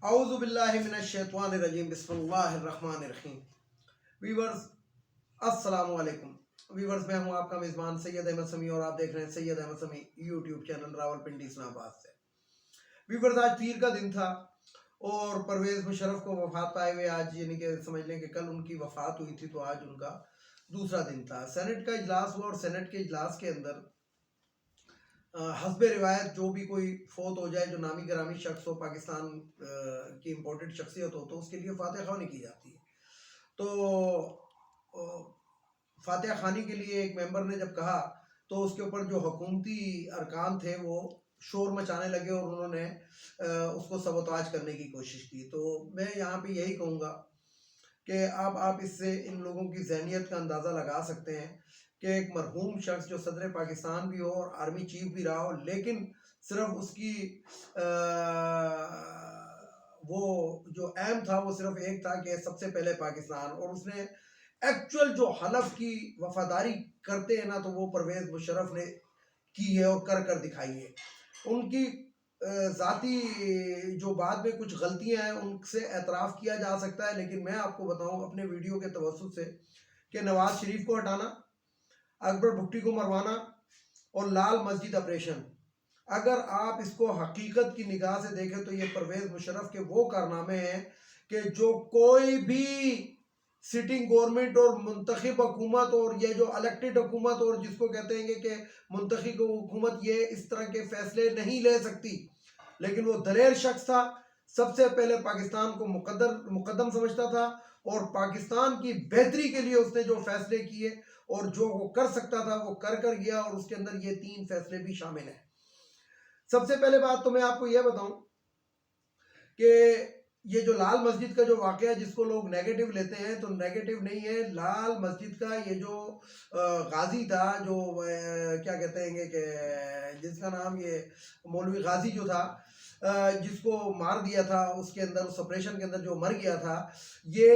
اعوذ باللہ من الشیطان الرجیم بسم اللہ الرحمن الرحیم. ویورز السلام علیکم. ویورز میں ہوں آپ کا میزبان سید احمد سمیع اور آپ دیکھ رہے ہیں سید احمد سمیع یوٹیوب چینل راولپنڈی اسلام آباد سے. ویورز آج پیر کا دن تھا اور پرویز مشرف کو وفات پائے ہوئے آج یعنی کہ سمجھ لیں کہ کل ان کی وفات ہوئی تھی تو آج ان کا دوسرا دن تھا. سینٹ کا اجلاس ہوا اور سینٹ کے اجلاس کے اندر حسب روایت جو بھی کوئی فوت ہو جائے جو نامی گرامی شخص ہو پاکستان کی امپورٹنٹ شخصیت ہو تو اس کے لیے فاتحہ خوانی کی جاتی ہے. تو فاتحہ خوانی کے لیے ایک ممبر نے جب کہا تو اس کے اوپر جو حکومتی ارکان تھے وہ شور مچانے لگے اور انہوں نے اس کو سبوتاج کرنے کی کوشش کی. تو میں یہاں پہ یہی کہوں گا کہ آپ اس سے ان لوگوں کی ذہنیت کا اندازہ لگا سکتے ہیں کہ ایک مرحوم شخص جو صدر پاکستان بھی ہو اور آرمی چیف بھی رہا ہو لیکن صرف اس کی وہ جو ایم تھا وہ صرف ایک تھا کہ سب سے پہلے پاکستان, اور اس نے ایکچول جو حلف کی وفاداری کرتے ہیں نا تو وہ پرویز مشرف نے کی ہے اور کر دکھائی ہے. ان کی ذاتی جو بعد میں کچھ غلطیاں ہیں ان سے اعتراف کیا جا سکتا ہے, لیکن میں آپ کو بتاؤں اپنے ویڈیو کے توسط سے کہ نواز شریف کو ہٹانا, اکبر بھٹی کو مروانا اور لال مسجد آپریشن, اگر آپ اس کو حقیقت کی نگاہ سے دیکھیں تو یہ پرویز مشرف کے وہ کارنامے ہیں کہ جو کوئی بھی سٹنگ گورنمنٹ اور منتخب حکومت اور یہ جو الیکٹڈ حکومت اور جس کو کہتے ہیں کہ منتخب حکومت یہ اس طرح کے فیصلے نہیں لے سکتی. لیکن وہ دلیر شخص تھا, سب سے پہلے پاکستان کو مقدم سمجھتا تھا اور پاکستان کی بہتری کے لیے اس نے جو فیصلے کیے اور جو وہ کر سکتا تھا وہ کر گیا, اور اس کے اندر یہ 3 فیصلے بھی شامل ہیں. سب سے پہلے بات تو میں آپ کو یہ بتاؤں کہ یہ جو لال مسجد کا جو واقعہ جس کو لوگ نیگیٹو لیتے ہیں تو نیگیٹو نہیں ہے. لال مسجد کا یہ جو غازی تھا جو کیا کہتے ہیں کہ جس کا نام یہ مولوی غازی جو تھا جس کو مار دیا تھا اس کے اندر اس آپریشن کے اندر جو مر گیا تھا, یہ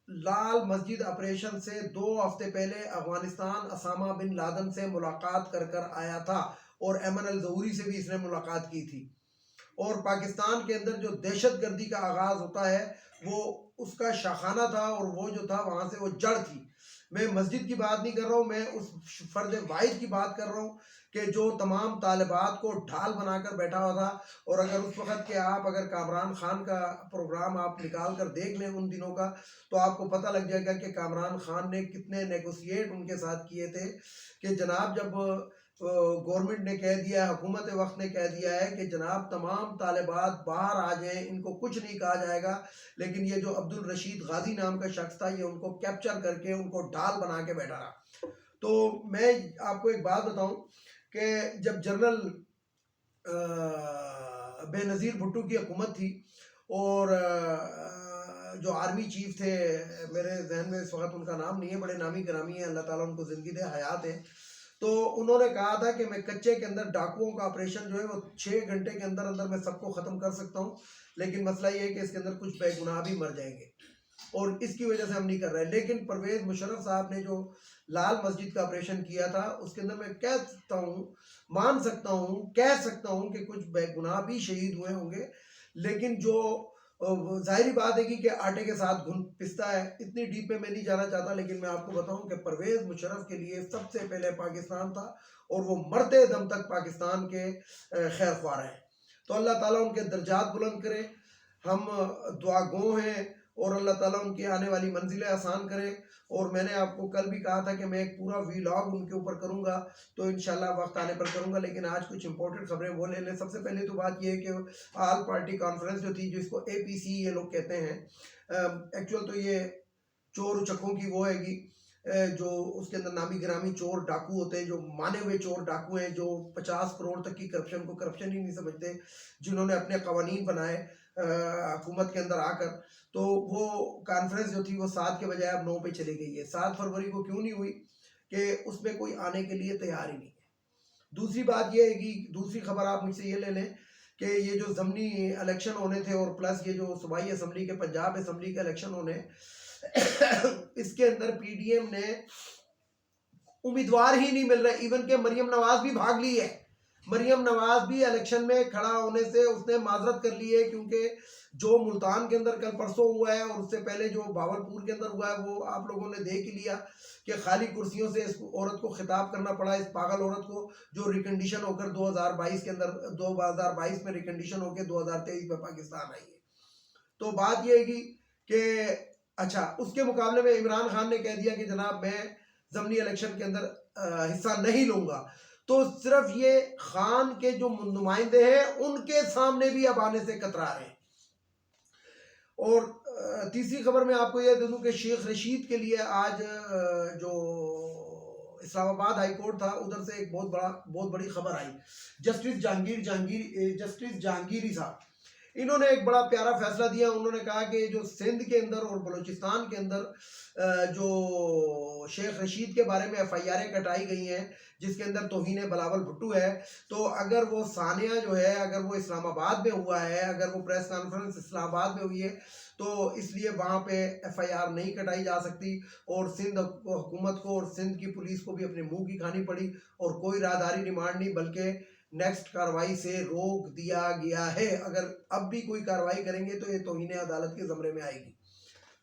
لال مسجد آپریشن سے 2 ہفتے پہلے افغانستان اسامہ بن لادن سے ملاقات کر آیا تھا اور ایمن الظہوری سے بھی اس نے ملاقات کی تھی. اور پاکستان کے اندر جو دہشت گردی کا آغاز ہوتا ہے وہ اس کا شاخانہ تھا اور وہ جو تھا وہاں سے وہ جڑ تھی. میں مسجد کی بات نہیں کر رہا ہوں, میں اس فرد واحد کی بات کر رہا ہوں کہ جو تمام طالبات کو ڈھال بنا کر بیٹھا ہوا تھا. اور اگر اس وقت کے آپ اگر کامران خان کا پروگرام آپ نکال کر دیکھ لیں ان دنوں کا تو آپ کو پتہ لگ جائے گا کہ کامران خان نے کتنے نیگوسیٹ ان کے ساتھ کیے تھے کہ جناب جب گورنمنٹ نے کہہ دیا ہے, حکومت وقت نے کہہ دیا ہے کہ جناب تمام طالبات باہر آ جائیں, ان کو کچھ نہیں کہا جائے گا, لیکن یہ جو عبد الرشید غازی نام کا شخص تھا یہ ان کو کیپچر کر کے ان کو ڈھال بنا کے بیٹھا رہا. تو میں آپ کو ایک بات بتاؤں کہ جب جنرل بے نظیر بھٹو کی حکومت تھی اور جو آرمی چیف تھے میرے ذہن میں اس وقت ان کا نام نہیں ہے, بڑے نامی گرامی ہیں, اللہ تعالیٰ ان کو زندگی دے, حیات ہیں, تو انہوں نے کہا تھا کہ میں کچے کے اندر ڈاکوؤں کا آپریشن جو ہے وہ 6 گھنٹے کے اندر اندر میں سب کو ختم کر سکتا ہوں, لیکن مسئلہ یہ ہے کہ اس کے اندر کچھ بے گناہ بھی مر جائیں گے اور اس کی وجہ سے ہم نہیں کر رہے. لیکن پرویز مشرف صاحب نے جو لال مسجد کا آپریشن کیا تھا اس کے اندر میں کہہ سکتا ہوں, مان سکتا ہوں, کہہ سکتا ہوں کہ کچھ بے گناہ بھی شہید ہوئے ہوں گے, لیکن جو ظاہری بات ہے کہ آٹے کے ساتھ گھن پستا ہے. اتنی ڈیپ میں نہیں جانا چاہتا, لیکن میں آپ کو بتاؤں کہ پرویز مشرف کے لیے سب سے پہلے پاکستان تھا اور وہ مرتے دم تک پاکستان کے خیر خواہ ہیں. تو اللہ تعالیٰ ان کے درجات بلند کرے, ہم دعا گو ہیں اور اللہ تعالیٰ ان کی آنے والی منزلیں آسان کرے. اور میں نے آپ کو کل بھی کہا تھا کہ میں ایک پورا ویلاگ ان کے اوپر کروں گا تو انشاءاللہ وقت آنے پر کروں گا, لیکن آج کچھ امپورٹنٹ خبریں وہ لے لیں. سب سے پہلے تو بات یہ ہے کہ آل پارٹی کانفرنس جو تھی جس کو APC یہ لوگ کہتے ہیں, ایکچول تو یہ چور اچکوں کی وہ ہے گی جو اس کے اندر نامی گرامی چور ڈاکو ہوتے ہیں, جو مانے ہوئے چور ڈاکو ہیں جو 50 کروڑ تک کی کرپشن کو کرپشن ہی نہیں سمجھتے, جنہوں نے اپنے قوانین بنائے حکومت کے اندر آ کر. تو وہ کانفرنس جو تھی وہ 7 کے بجائے اب 9 پہ چلی گئی ہے. 7 فروری کو کیوں نہیں ہوئی کہ اس میں کوئی آنے کے لیے تیار ہی نہیں ہے. دوسری بات یہ ہے کہ دوسری خبر آپ مجھ سے یہ لے لیں کہ یہ جو ضمنی الیکشن ہونے تھے اور پلس یہ جو صوبائی اسمبلی کے پنجاب اسمبلی کے الیکشن ہونے, اس کے اندر PDM نے امیدوار ہی نہیں مل رہے, ایون کہ مریم نواز بھی بھاگ لی ہے. مریم نواز بھی الیکشن میں کھڑا ہونے سے اس نے معذرت کر لی ہے، کیونکہ جو ملتان کے اندر کل پرسوں ہوا ہے اور اس سے پہلے جو باولپور کے اندر ہوا ہے وہ آپ لوگوں نے دیکھ ہی لیا کہ خالی کرسیوں سے اس عورت کو خطاب کرنا پڑا، اس پاگل عورت کو، جو ریکنڈیشن ہو کر 2022 کے اندر 2022 میں ریکنڈیشن ہو کے 2023 میں پاکستان آئی ہے۔ تو بات یہ ہے کہ اچھا، اس کے مقابلے میں عمران خان نے کہہ دیا کہ جناب میں ضمنی الیکشن کے اندر حصہ نہیں لوں گا، تو صرف یہ خان کے جو نمائندے ہیں ان کے سامنے بھی اب آنے سے کترا رہے ہیں۔ اور تیسری خبر میں آپ کو یہ دے دوں کہ شیخ رشید کے لیے آج جو اسلام آباد ہائی کورٹ تھا ادھر سے ایک بہت بڑی خبر آئی۔ جسٹس جہانگیری صاحب، انہوں نے ایک بڑا پیارا فیصلہ دیا۔ انہوں نے کہا کہ جو سندھ کے اندر اور بلوچستان کے اندر جو شیخ رشید کے بارے میں ایف آئی آریں کٹائی گئی ہیں جس کے اندر توہین بلاول بھٹو ہے، تو اگر وہ ثانیہ جو ہے اگر وہ اسلام آباد میں ہوا ہے، اگر وہ پریس کانفرنس اسلام آباد میں ہوئی ہے، تو اس لیے وہاں پہ ایف آئی آر نہیں کٹائی جا سکتی، اور سندھ حکومت کو اور سندھ کی پولیس کو بھی اپنے منہ کی کھانی پڑی، اور کوئی راہداری ڈیمانڈ نہیں بلکہ نیکسٹ کاروائی سے روک دیا گیا ہے۔ اگر اب بھی کوئی کاروائی کریں گے تو یہ توہین عدالت کے زمرے میں آئے گی۔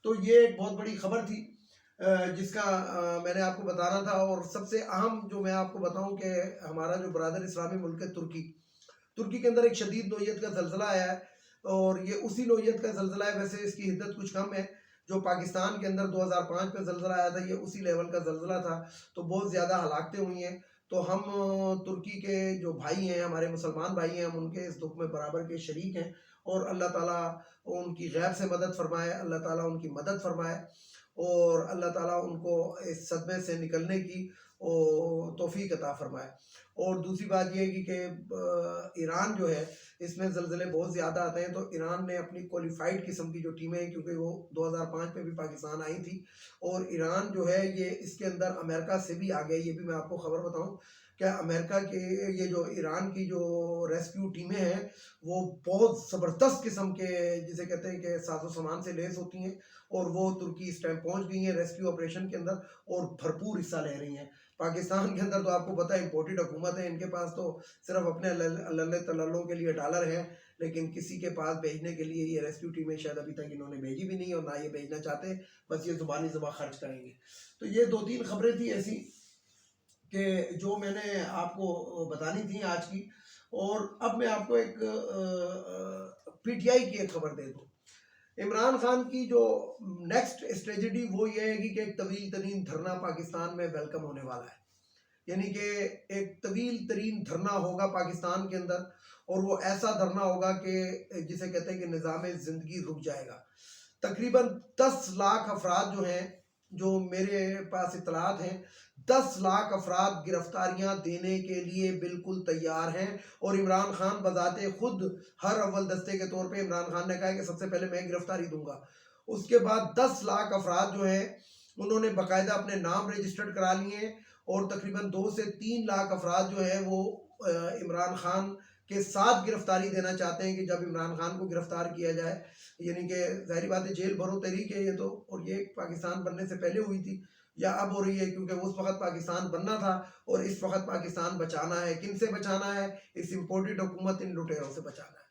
تو یہ ایک بہت بڑی خبر تھی جس کا میں نے آپ کو بتانا تھا۔ اور سب سے اہم جو میں آپ کو بتاؤں کہ ہمارا جو برادر اسلامی ملک ہے ترکی کے اندر ایک شدید نوعیت کا زلزلہ آیا ہے، اور یہ اسی نوعیت کا زلزلہ ہے، ویسے اس کی حدت کچھ کم ہے۔ جو پاکستان کے اندر 2005 میں زلزلہ آیا تھا یہ اسی لیول کا زلزلہ تھا، تو بہت زیادہ ہلاکتیں ہوئی ہیں۔ تو ہم ترکی کے جو بھائی ہیں، ہمارے مسلمان بھائی ہیں، ہم ان کے اس دکھ میں برابر کے شریک ہیں، اور اللہ تعالیٰ ان کی غیب سے مدد فرمائے، اللہ تعالیٰ ان کی مدد فرمائے، اور اللہ تعالیٰ ان کو اس صدمے سے نکلنے کی توفیق عطا فرمائے۔ اور دوسری بات یہ ہے کہ ایران جو ہے اس میں زلزلے بہت زیادہ آتے ہیں، تو ایران نے اپنی کوالیفائڈ قسم کی جو ٹیمیں ہیں، کیونکہ وہ 2005 میں بھی پاکستان آئی تھی، اور ایران جو ہے یہ اس کے اندر امریکہ سے بھی آگے، یہ بھی میں آپ کو خبر بتاؤں کہ امریکہ کے یہ جو ایران کی جو ریسکیو ٹیمیں ہیں وہ بہت زبردست قسم کے جسے کہتے ہیں کہ ساز و سامان سے لیس ہوتی ہیں، اور وہ ترکی اس ٹائم پہنچ گئی ہیں ریسکیو آپریشن کے اندر اور بھرپور حصہ لے رہی ہیں۔ پاکستان کے اندر تو آپ کو پتہ ہے امپورٹڈ حکومت ہے، ان کے پاس تو صرف اپنے اللہ تلالوں کے لیے ڈالر ہے، لیکن کسی کے پاس بھیجنے کے لیے یہ ریسکیو ٹیمیں شاید ابھی تک انہوں نے بھیجی بھی نہیں، اور نہ یہ بھیجنا چاہتے، بس یہ زبانی خرچ کریں گے۔ تو یہ 2-3 خبریں تھیں ایسی کہ جو میں نے آپ کو بتانی تھیں آج کی۔ اور اب میں آپ کو ایک پی ٹی آئی کی ایک خبر دے دوں۔ عمران خان کی جو نیکسٹ اسٹریٹجی وہ یہ ہے کہ ایک طویل ترین دھرنا پاکستان میں ویلکم ہونے والا ہے، یعنی کہ ایک طویل ترین دھرنا ہوگا پاکستان کے اندر، اور وہ ایسا دھرنا ہوگا کہ جسے کہتے ہیں کہ نظام زندگی رک جائے گا۔ تقریباً 10 لاکھ افراد جو ہیں، جو میرے پاس اطلاعات ہیں، 10 لاکھ افراد گرفتاریاں دینے کے لیے بالکل تیار ہیں، اور عمران خان بذات خود ہر اول دستے کے طور پہ عمران خان نے کہا ہے کہ سب سے پہلے میں گرفتاری دوں گا۔ اس کے بعد 10 لاکھ افراد جو ہیں انہوں نے باقاعدہ اپنے نام رجسٹرڈ کرا لیے ہیں، اور تقریباً 2 سے 3 لاکھ افراد جو ہیں وہ عمران خان کے ساتھ گرفتاری دینا چاہتے ہیں کہ جب عمران خان کو گرفتار کیا جائے، یعنی کہ ظاہری بات ہے جیل بھرو تحریک ہے یہ تو، اور یہ پاکستان بننے سے پہلے ہوئی تھی یا اب ہو رہی ہے، کیونکہ اس وقت پاکستان بننا تھا اور اس وقت پاکستان بچانا ہے۔ کن سے بچانا ہے؟ اس امپورٹڈ حکومت ان لٹیروں سے بچانا ہے۔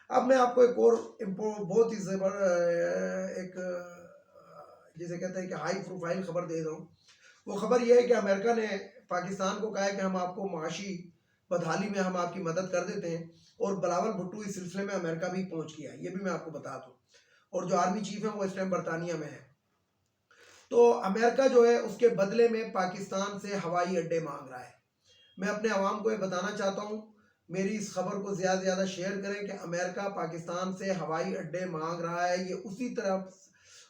اب میں آپ کو ایک اور بہت ہی ایک جسے کہتے ہیں کہ ہائی پروفائل خبر دے رہا ہوں۔ وہ خبر یہ ہے کہ امریکہ نے پاکستان کو کہا ہے کہ ہم آپ کو معاشی بدحالی میں ہم آپ کی مدد کر دیتے ہیں، اور بلاول بھٹو اس سلسلے میں امریکہ بھی پہنچ گیا ہے، یہ بھی میں آپ کو بتا دوں، اور جو آرمی چیف ہیں وہ اس ٹائم برطانیہ میں ہے۔ تو امریکہ جو ہے اس کے بدلے میں پاکستان سے ہوائی اڈے مانگ رہا ہے۔ میں اپنے عوام کو یہ بتانا چاہتا ہوں، میری اس خبر کو زیادہ سے زیادہ شیئر کریں کہ امریکہ پاکستان سے ہوائی اڈے مانگ رہا ہے۔ یہ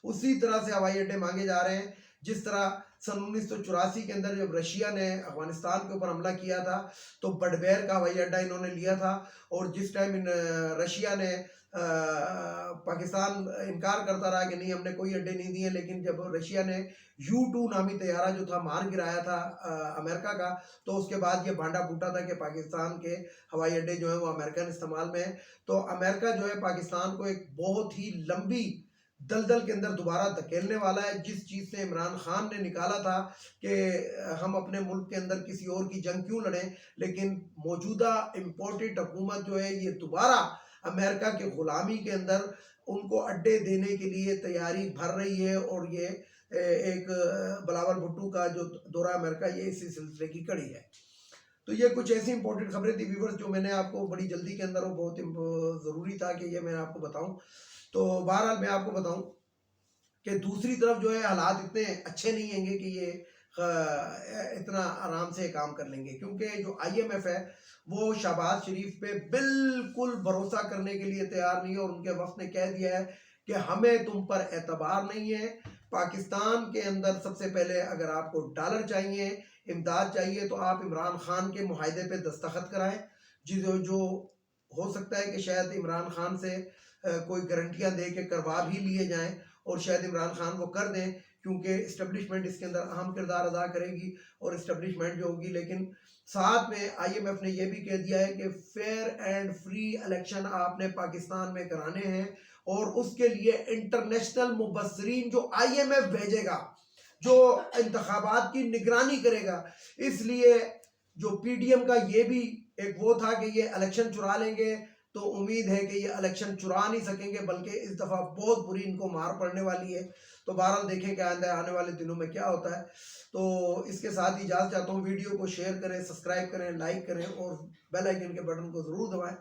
اسی طرح سے ہوائی اڈے مانگے جا رہے ہیں جس طرح سن 1984 کے اندر جب رشیا نے افغانستان کے اوپر حملہ کیا تھا تو بڈبیر کا ہوائی اڈا انہوں نے لیا تھا، اور جس ٹائم رشیا نے پاکستان انکار کرتا رہا کہ نہیں ہم نے کوئی اڈے نہیں دیے، لیکن جب رشیا نے U-2 نامی طیارہ جو تھا مار گرایا تھا امریکہ کا، تو اس کے بعد یہ بھانڈا پھوٹا تھا کہ پاکستان کے ہوائی اڈے جو ہیں وہ امریکن استعمال میں ہیں۔ تو امریکہ جو ہے پاکستان کو ایک بہت ہی لمبی دلدل کے اندر دوبارہ دھکیلنے والا ہے. جس چیز سے عمران خان نے نکالا تھا کہ ہم اپنے ملک کے اندر کسی اور کی جنگ کیوں لڑیں، لیکن موجودہ امپورٹڈ حکومت جو ہے یہ دوبارہ امریکہ کے غلامی کے اندر ان کو اڈے دینے کے لیے تیاری بھر رہی ہے. اور یہ ایک بلاول بھٹو کا جو دورہ امریکہ یہ اسی سلسلے کی کڑی ہے. تو یہ کچھ ایسی امپورٹنٹ خبریں تھی ویورز جو میں نے آپ کو بڑی جلدی کے اندر بہت ضروری تھا کہ یہ میں آپ کو بتاؤں. تو بہرحال میں آپ کو بتاؤں کہ دوسری طرف جو ہے حالات اتنے اچھے نہیں ہیں گے کہ یہ اتنا آرام سے کام کر لیں گے، کیونکہ جو آئی ایم ایف ہے وہ شہباز شریف پہ بالکل بھروسہ کرنے کے لیے تیار نہیں ہے. اور ان کے وفد نے کہہ دیا ہے کہ ہمیں تم پر اعتبار نہیں ہے. پاکستان کے اندر سب سے پہلے اگر آپ کو ڈالر چاہیے، امداد چاہیے، تو آپ عمران خان کے معاہدے پہ دستخط کرائیں، جو ہو سکتا ہے کہ شاید عمران خان سے کوئی گارنٹیاں دے کے کروا بھی لیے جائیں، اور شاید عمران خان کو کر دیں، کیونکہ اسٹیبلشمنٹ اس کے اندر اہم کردار ادا کرے گی اور اسٹیبلشمنٹ جو ہوگی. لیکن ساتھ میں آئی ایم ایف نے یہ بھی کہہ دیا ہے کہ فیئر اینڈ فری الیکشن آپ نے پاکستان میں کرانے ہیں، اور اس کے لیے انٹرنیشنل مبصرین جو آئی ایم ایف بھیجے گا، جو انتخابات کی نگرانی کرے گا. اس لیے جو پی ڈی ایم کا یہ بھی ایک وہ تھا کہ یہ الیکشن چرا لیں گے، تو امید ہے کہ یہ الیکشن چرا نہیں سکیں گے، بلکہ اس دفعہ بہت بری ان کو مار پڑنے والی ہے. تو بہرحال دیکھیں کہ آنے والے دنوں میں کیا ہوتا ہے. تو اس کے ساتھ ہی اجازت چاہتا ہوں، ویڈیو کو شیئر کریں، سبسکرائب کریں، لائک کریں، اور بیل آئیکن کے بٹن کو ضرور دبائیں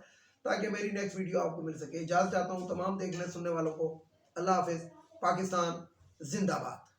تاکہ میری نیکسٹ ویڈیو آپ کو مل سکے. اجازت چاہتا ہوں تمام دیکھنے سننے والوں کو. اللہ حافظ. پاکستان زندہ باد.